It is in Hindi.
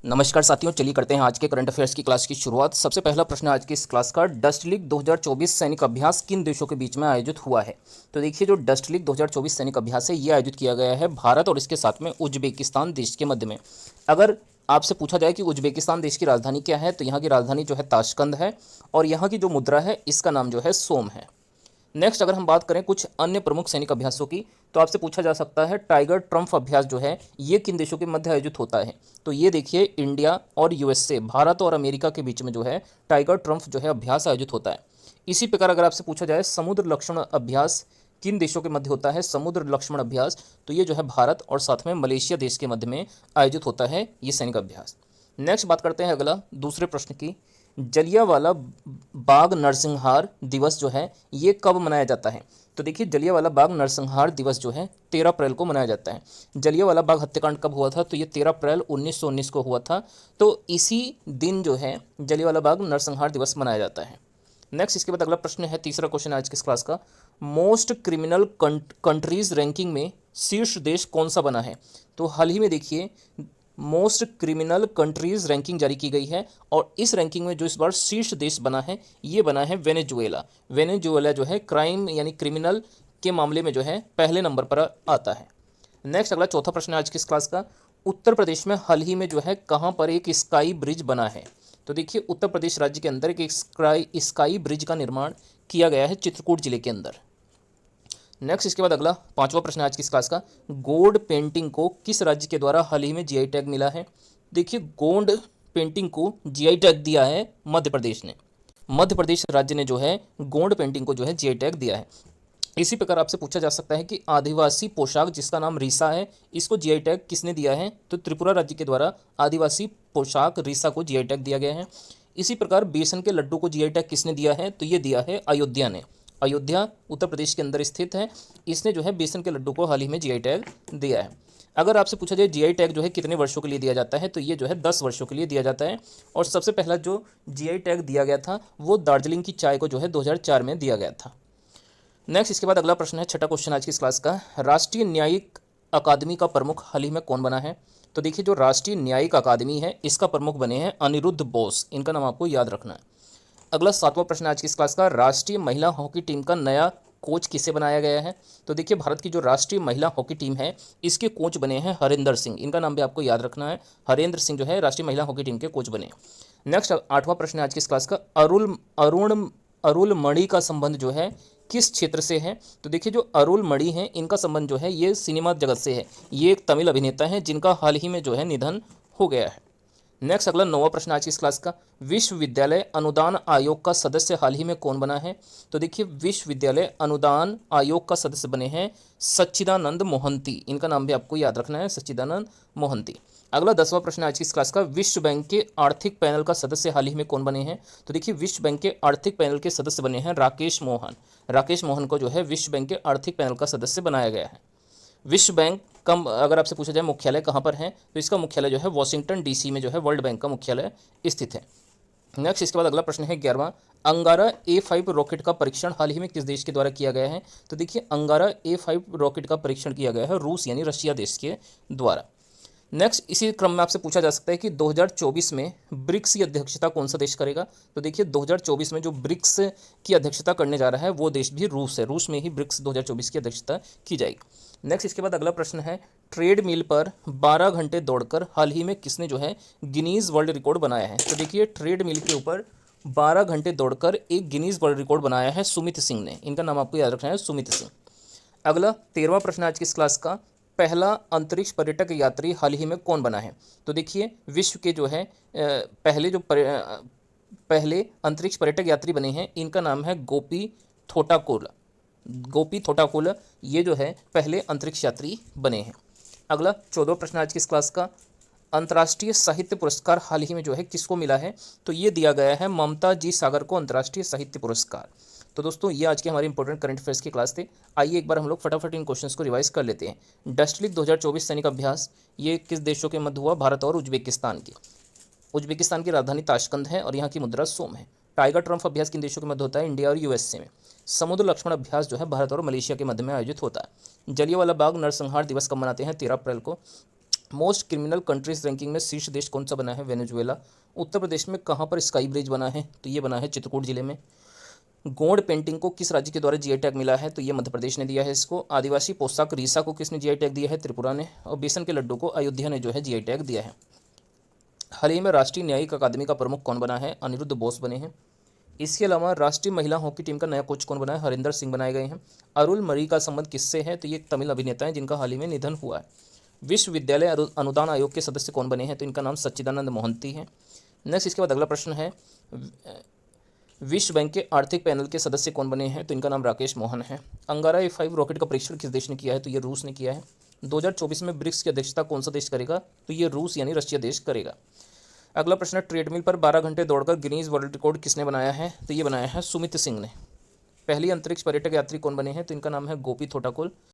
नमस्कार साथियों, चलिए करते हैं आज के करंट अफेयर्स की क्लास की शुरुआत। सबसे पहला प्रश्न आज की इस क्लास का, डस्ट लीग 2024 सैनिक अभ्यास किन देशों के बीच में आयोजित हुआ है। तो देखिए, जो डस्ट लीग 2024 सैनिक अभ्यास है ये आयोजित किया गया है भारत और इसके साथ में उज्बेकिस्तान देश के मध्य में। अगर आपसे पूछा जाए कि उज्बेकिस्तान देश की राजधानी क्या है, तो यहाँ की राजधानी जो है ताशकंद है और यहाँ की जो मुद्रा है इसका नाम जो है सोम है। नेक्स्ट अगर हम बात करें कुछ अन्य प्रमुख सैनिक अभ्यासों की, तो आपसे पूछा जा सकता है टाइगर ट्रम्प अभ्यास जो है ये किन देशों के मध्य आयोजित होता है। तो ये देखिए, इंडिया और यूएसए, भारत और अमेरिका के बीच में जो है टाइगर ट्रम्प जो है अभ्यास आयोजित होता है। इसी प्रकार अगर आपसे पूछा जाए समुद्र लक्ष्मण अभ्यास किन देशों के मध्य होता है, समुद्र लक्ष्मण अभ्यास, तो ये जो है भारत और साथ में मलेशिया देश के मध्य में आयोजित होता है ये सैनिक अभ्यास। नेक्स्ट बात करते हैं अगला दूसरे प्रश्न की, जलियांवाला बाग नरसंहार दिवस जो है ये कब मनाया जाता है। तो देखिए, जलियांवाला बाग नरसंहार दिवस जो है 13 अप्रैल को मनाया जाता है। जलियांवाला बाग हत्याकांड कब हुआ था, तो ये 13 अप्रैल 1919 को हुआ था। तो इसी दिन जो है जलियांवाला बाग नरसंहार दिवस मनाया जाता है। नेक्स्ट इसके बाद अगला प्रश्न है, तीसरा क्वेश्चन आज की इस क्लास का, मोस्ट क्रिमिनल कंट्रीज रैंकिंग में शीर्ष देश कौन सा बना है। तो हाल ही में देखिए मोस्ट क्रिमिनल कंट्रीज रैंकिंग जारी की गई है और इस रैंकिंग में जो इस बार शीर्ष देश बना है ये बना है वेनेजुएला। वेनेजुएला जो है क्राइम यानी क्रिमिनल के मामले में जो है पहले नंबर पर आता है। नेक्स्ट अगला चौथा प्रश्न है आज की इस क्लास का, उत्तर प्रदेश में हाल ही में जो है कहाँ पर एक स्काई ब्रिज बना है। तो देखिए, उत्तर प्रदेश राज्य के अंदर एक स्काई ब्रिज का निर्माण किया गया है चित्रकूट जिले के अंदर। नेक्स्ट इसके बाद अगला पांचवा प्रश्न आज की इस क्लास का, गोंड पेंटिंग को किस राज्य के द्वारा हाल ही में जीआई टैग मिला है। देखिए, गोंड पेंटिंग को जीआई टैग दिया है मध्य प्रदेश ने। मध्य प्रदेश राज्य ने जो है गोंड पेंटिंग को जो है जीआई टैग दिया है। इसी प्रकार आपसे पूछा जा सकता है कि आदिवासी पोशाक जिसका नाम रीसा है इसको जीआई टैग किसने दिया है। तो त्रिपुरा राज्य के द्वारा आदिवासी पोशाक रीसा को जीआई टैग दिया गया है। इसी प्रकार बेसन के लड्डू को जीआई टैग किसने दिया है, तो ये दिया है अयोध्या ने। अयोध्या उत्तर प्रदेश के अंदर स्थित है, इसने जो है बेसन के लड्डू को हाल ही में जीआई टैग दिया है। अगर आपसे पूछा जाए जीआई टैग जो है कितने वर्षों के लिए दिया जाता है, तो ये जो है 10 वर्षों के लिए दिया जाता है। और सबसे पहला जो जीआई टैग दिया गया था वो दार्जिलिंग की चाय को जो है 2004 में दिया गया था। नेक्स्ट इसके बाद अगला प्रश्न है, छठा क्वेश्चन आज की इस क्लास का, राष्ट्रीय न्यायिक अकादमी का प्रमुख हाल ही में कौन बना है। तो देखिए, जो राष्ट्रीय न्यायिक अकादमी है इसका प्रमुख बने हैं अनिरुद्ध बोस, इनका नाम आपको याद रखना है। अगला सातवां प्रश्न आज की इस क्लास का, राष्ट्रीय महिला हॉकी टीम का नया कोच किसे बनाया गया है। तो देखिए, भारत की जो राष्ट्रीय महिला हॉकी टीम है इसके कोच बने हैं हरेंद्र सिंह, इनका नाम भी आपको याद रखना है। हरेंद्र सिंह जो है राष्ट्रीय महिला हॉकी टीम के कोच बने। नेक्स्ट आठवां प्रश्न आज की इस क्लास का, अरुण मणि का संबंध जो है किस क्षेत्र से है। तो देखिए, जो अरुण मणि हैं इनका संबंध जो है ये सिनेमा जगत से है। ये एक तमिल अभिनेता है जिनका हाल ही में जो है निधन हो गया है। नेक्स्ट अगला नौवां प्रश्न आज की इस क्लास का, विश्वविद्यालय अनुदान आयोग का सदस्य हाल ही में कौन बना है। तो देखिए, विश्वविद्यालय अनुदान आयोग का सदस्य बने हैं सच्चिदानंद मोहंती, इनका नाम भी आपको याद रखना है, सच्चिदानंद मोहंती। अगला 10वां प्रश्न आज की इस क्लास का, विश्व बैंक के आर्थिक पैनल का सदस्य हाल ही में कौन बने हैं। तो देखिए, विश्व बैंक के आर्थिक पैनल के सदस्य बने हैं राकेश मोहन। राकेश मोहन को जो है विश्व बैंक के आर्थिक पैनल का सदस्य बनाया गया है। विश्व बैंक का अगर आपसे पूछा जाए मुख्यालय कहाँ पर है, तो इसका मुख्यालय जो है वॉशिंगटन डीसी में जो है वर्ल्ड बैंक का मुख्यालय स्थित है। नेक्स्ट इसके बाद अगला प्रश्न है 11वां, अंगारा A5 रॉकेट का परीक्षण हाल ही में किस देश के द्वारा किया गया है। तो देखिए, अंगारा A5 रॉकेट का परीक्षण किया गया है रूस यानी रशिया देश के द्वारा। नेक्स्ट इसी क्रम में आपसे पूछा जा सकता है कि 2024 में ब्रिक्स की अध्यक्षता कौन सा देश करेगा। तो देखिए, 2024 में जो ब्रिक्स की अध्यक्षता करने जा रहा है वो देश भी रूस है। रूस में ही ब्रिक्स 2024 की अध्यक्षता की जाएगी। नेक्स्ट इसके बाद अगला प्रश्न है, ट्रेड मिल पर 12 घंटे दौड़कर हाल ही में किसने जो है गिनीज वर्ल्ड रिकॉर्ड बनाया है। तो देखिए, ट्रेड मिल के ऊपर 12 घंटे दौड़कर एक गिनीज वर्ल्ड रिकॉर्ड बनाया है सुमित सिंह ने, इनका नाम आपको याद रखना है, सुमित सिंह। अगला 13वां प्रश्न आज की इस क्लास का, पहला अंतरिक्ष पर्यटक यात्री हाल ही में कौन बना है। तो देखिए, विश्व के जो है पहले अंतरिक्ष पर्यटक यात्री बने हैं, इनका नाम है गोपी थोटाकुल। गोपी थोटाकुल ये जो है पहले अंतरिक्ष यात्री बने हैं। अगला 14वां प्रश्न आज की इस क्लास का, अंतर्राष्ट्रीय साहित्य पुरस्कार हाल ही में जो है किसको मिला है। तो ये दिया गया है ममता जी सागर को अंतर्राष्ट्रीय साहित्य पुरस्कार। तो दोस्तों, ये आज के हमारे इंपॉर्टेंट करंट अफेयर्स की क्लास थे। आइए एक बार हम लोग फटाफट इन क्वेश्चंस को रिवाइज कर लेते हैं। डस्ट लीग 2024 सैनिक अभ्यास ये किस देशों के मध्य हुआ, भारत और उज्बेकिस्तान की। उज्बेकिस्तान की राजधानी ताशकंद है और यहाँ की मुद्रा सोम है। टाइगर ट्रम्प अभ्यास किन देशों के मध्य होता है, इंडिया और यूएसए में। समुद्र लक्ष्मण अभ्यास जो है भारत और मलेशिया के मध्य में आयोजित होता है। जलियांवाला बाग नरसंहार दिवस कब मनाते हैं, 13 अप्रैल को। मोस्ट क्रिमिनल कंट्रीज रैंकिंग में शीर्ष देश कौन सा बना है? वेनेजुएला। उत्तर प्रदेश में कहाँ पर स्काई ब्रिज बना है? तो ये बना है चित्रकूट जिले में। गोंड पेंटिंग को किस राज्य के द्वारा जीआई टैग मिला है? तो ये मध्य प्रदेश ने दिया है इसको। आदिवासी पोशाक रीसा को किसने जीआई टैग दिया है? त्रिपुरा ने। और बेसन के लड्डू को अयोध्या ने जो है जीआई टैग दिया है। हाल ही में राष्ट्रीय न्यायिक अकादमी का प्रमुख कौन बना है? अनिरुद्ध बोस बने हैं। इसके अलावा राष्ट्रीय महिला हॉकी टीम का नया कोच कौन बना है? हरिंदर सिंह बनाए गए हैं। अरुल मरी का संबंध किससे है? तो ये एक तमिल अभिनेता है जिनका हाल ही में निधन हुआ है। विश्वविद्यालय अनुदान आयोग के सदस्य कौन बने हैं? तो इनका नाम सच्चिदानंद मोहंती है। नेक्स्ट इसके बाद अगला प्रश्न है, विश्व बैंक के आर्थिक पैनल के सदस्य कौन बने हैं? तो इनका नाम राकेश मोहन है। अंगारा A5 रॉकेट का परीक्षण किस देश ने किया है? तो ये रूस ने किया है। 2024 में ब्रिक्स की अध्यक्षता कौन सा देश करेगा? तो ये रूस यानी रशिया देश करेगा। अगला प्रश्न है, ट्रेडमिल पर 12 घंटे दौड़कर गिनीज वर्ल्ड रिकॉर्ड किसने बनाया है? तो ये बनाया है सुमित सिंह ने। पहली अंतरिक्ष पर्यटक यात्री कौन बने हैं? तो इनका नाम है गोपी थोटाकुल।